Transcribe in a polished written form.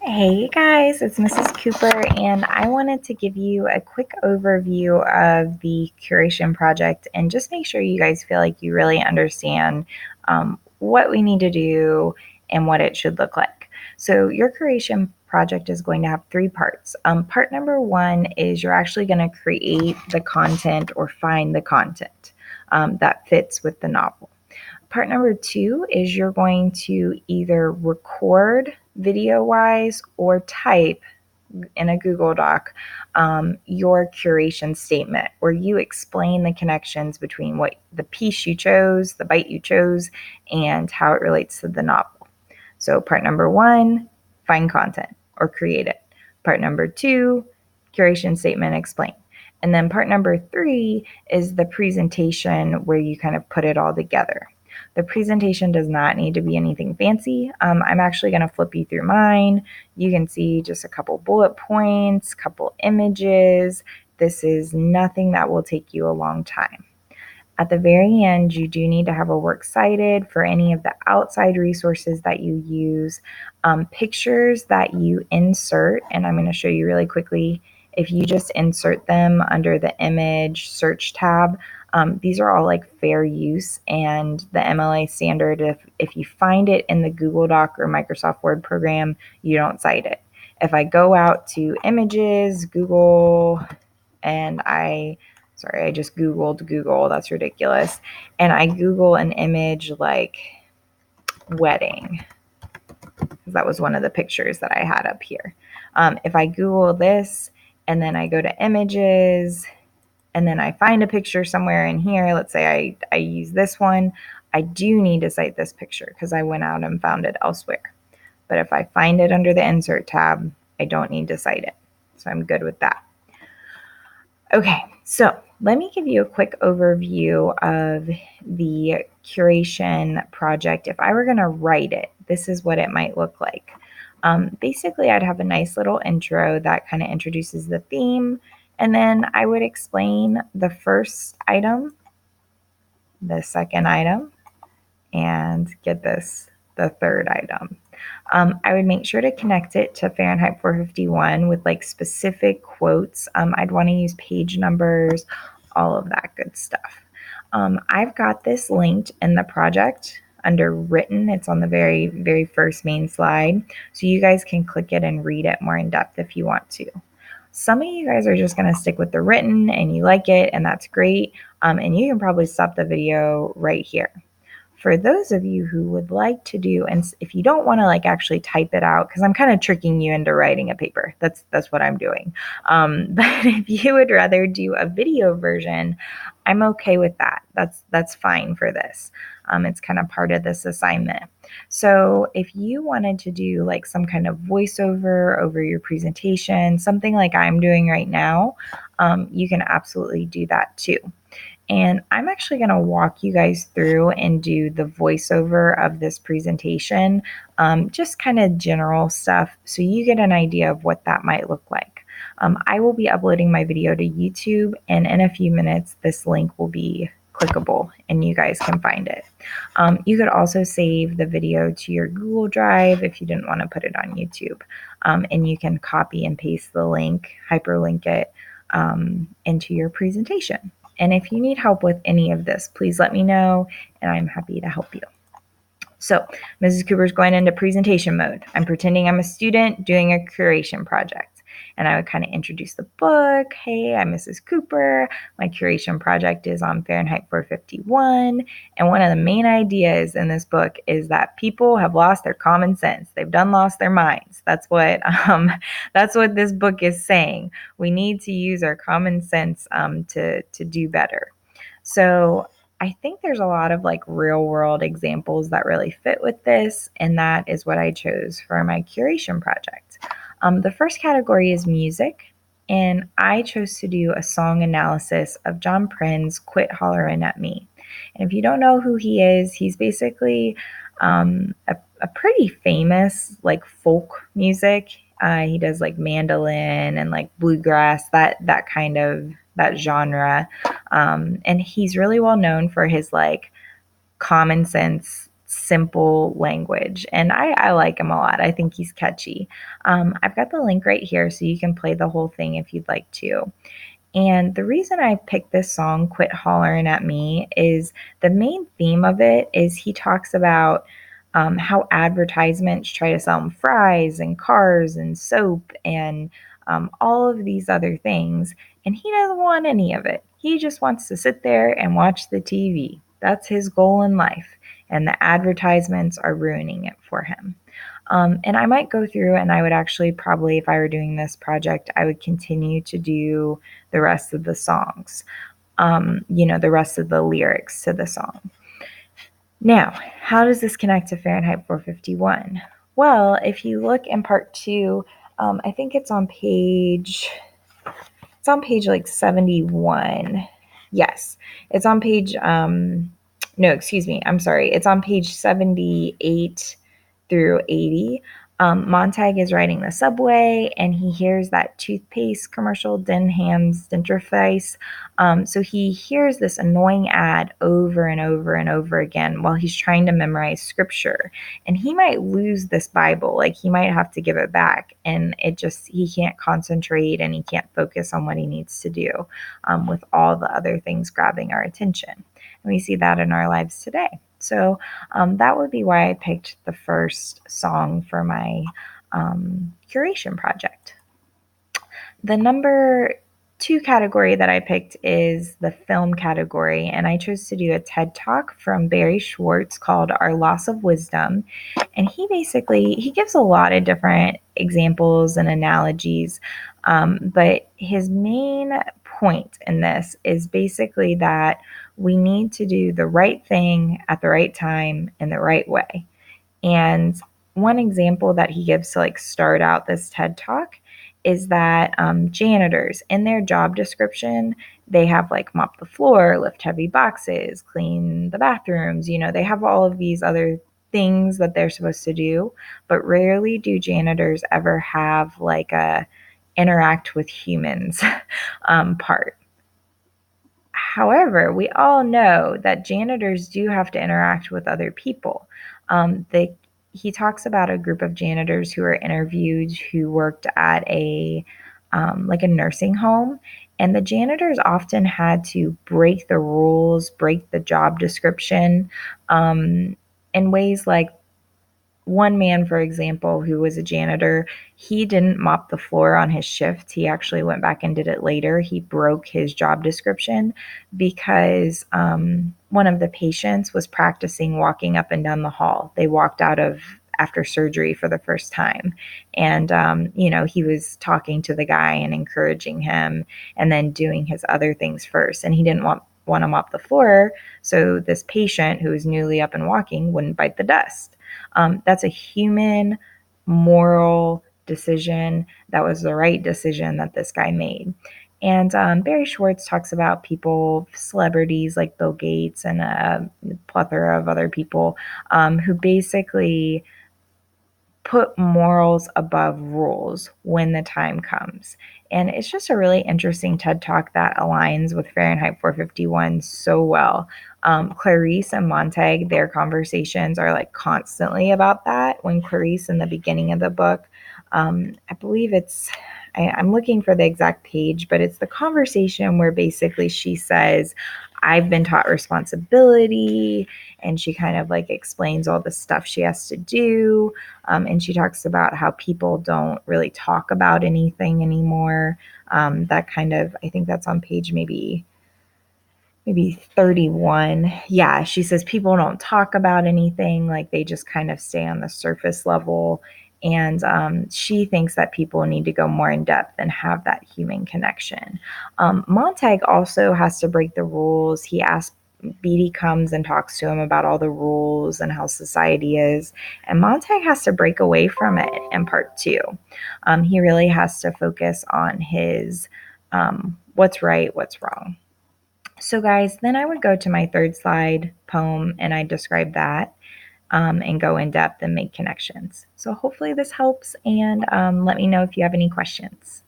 Hey guys, it's Mrs. Cooper, and I wanted to give you a quick overview of the Curation Project and just make sure you guys feel like you really understand what we need to do and what it should look like. So, your Curation Project is going to have three parts. Part number one is you're actually going to create the content or find the content that fits with the novel. Part number two is you're going to either record video wise or type in a Google Doc your curation statement where you explain the connections between what the piece you chose, the bite you chose, and how it relates to the novel. So, part number one, find content or create it. Part number two, curation statement, explain. And then part number three is the presentation where you kind of put it all together. The presentation does not need to be anything fancy. I'm actually going to flip you through mine. You can see just a couple bullet points, couple images. This is nothing that will take you a long time. At the very end, you do need to have a works cited for any of the outside resources that you use, pictures that you insert, and I'm going to show you really quickly. If you just insert them under the image search tab, these are all like fair use, and the MLA standard, if you find it in the Google Doc or Microsoft Word program, you don't cite it. If I go out to images, Google, and I just Googled Google, that's ridiculous, and I Google an image like wedding, because that was one of the pictures that I had up here. If I Google this and then I go to images and then I find a picture somewhere in here, let's say I use this one, I do need to cite this picture because I went out and found it elsewhere. But if I find it under the insert tab, I don't need to cite it. So I'm good with that. Okay, so let me give you a quick overview of the curation project. If I were going to write it, this is what it might look like. Basically, I'd have a nice little intro that kind of introduces the theme, and then I would explain the first item, the second item, and get this, the third item. I would make sure to connect it to Fahrenheit 451 with like specific quotes. I'd want to use page numbers, all of that good stuff. I've got this linked in the project under written. It's on the very, very first main slide. So you guys can click it and read it more in depth if you want to. Some of you guys are just going to stick with the written and you like it, and that's great. And you can probably stop the video right here. For those of you who would like to do, and if you don't want to like actually type it out, because I'm kind of tricking you into writing a paper, that's what I'm doing. But if you would rather do a video version, I'm okay with that. That's fine for this. It's kind of part of this assignment. So if you wanted to do like some kind of voiceover over your presentation, something like I'm doing right now, you can absolutely do that too. And I'm actually going to walk you guys through and do the voiceover of this presentation, just kind of general stuff, so you get an idea of what that might look like. I will be uploading my video to YouTube, and in a few minutes, this link will be clickable and you guys can find it. You could also save the video to your Google Drive if you didn't want to put it on YouTube, and you can copy and paste the link, hyperlink it into your presentation. And if you need help with any of this, please let me know, and I'm happy to help you. So Mrs. Cooper's going into presentation mode. I'm pretending I'm a student doing a curation project. And I would kind of introduce the book. Hey, I'm Mrs. Cooper. My curation project is on Fahrenheit 451. And one of the main ideas in this book is that people have lost their common sense. They've done lost their minds. That's what this book is saying. We need to use our common sense to do better. So I think there's a lot of like real world examples that really fit with this, and that is what I chose for my curation project. The first category is music, and I chose to do a song analysis of John Prynne's Quit Hollerin' at Me. And if you don't know who he is, he's basically a pretty famous like folk music. He does like mandolin and like bluegrass, that kind of that genre. And he's really well known for his like common sense simple language, and I like him a lot. I think he's catchy. I've got the link right here so you can play the whole thing if you'd like to. And the reason I picked this song, Quit Hollering at Me, is the main theme of it is he talks about how advertisements try to sell him fries and cars and soap and all of these other things. And he doesn't want any of it. He just wants to sit there and watch the TV. That's his goal in life. And the advertisements are ruining it for him. And I might go through and I would actually probably, if I were doing this project, I would continue to do the rest of the songs, the rest of the lyrics to the song. Now, how does this connect to Fahrenheit 451? Well, if you look in part 2, I think it's on page like 71. Yes, it's on page, no, excuse me, I'm sorry. It's on page 78 through 80. Montag is riding the subway and he hears that toothpaste commercial, Denham's Dentifrice. So he hears this annoying ad over and over and over again while he's trying to memorize scripture. And he might lose this Bible, like he might have to give it back. And he can't concentrate and he can't focus on what he needs to do with all the other things grabbing our attention. And we see that in our lives today. So that would be why I picked the first song for my curation project. The number 2 category that I picked is the film category, and I chose to do a TED Talk from Barry Schwartz called Our Loss of Wisdom. And he gives a lot of different examples and analogies, but his main point in this is basically that we need to do the right thing at the right time in the right way. And one example that he gives to start out this TED Talk is that janitors in their job description, they have mop the floor, lift heavy boxes, clean the bathrooms. They have all of these other things that they're supposed to do, but rarely do janitors ever have a interact with humans part. However, we all know that janitors do have to interact with other people. He talks about a group of janitors who were interviewed who worked at a nursing home, and the janitors often had to break the rules, break the job description in ways like one man, for example, who was a janitor, he didn't mop the floor on his shift. He actually went back and did it later. He broke his job description because one of the patients was practicing walking up and down the hall. They walked out of after surgery for the first time. And, he was talking to the guy and encouraging him and then doing his other things first. And he didn't want to mop the floor so this patient who was newly up and walking wouldn't bite the dust. That's a human moral decision. That was the right decision that this guy made. And Barry Schwartz talks about people, celebrities like Bill Gates and a plethora of other people who basically put morals above rules when the time comes. And it's just a really interesting TED Talk that aligns with Fahrenheit 451 so well. Clarice and Montag, their conversations are constantly about that. When Clarice, in the beginning of the book, I believe I'm looking for the exact page, but it's the conversation where basically she says, I've been taught responsibility, and she kind of explains all the stuff she has to do. And she talks about how people don't really talk about anything anymore. That kind of, I think that's on page maybe 31. Yeah, she says people don't talk about anything, they just kind of stay on the surface level. And she thinks that people need to go more in depth and have that human connection. Montag also has to break the rules. Beatty comes and talks to him about all the rules and how society is. And Montag has to break away from it in part 2. He really has to focus on his what's right, what's wrong. So guys, then I would go to my third slide poem and I describe that and go in depth and make connections. So hopefully this helps, and let me know if you have any questions.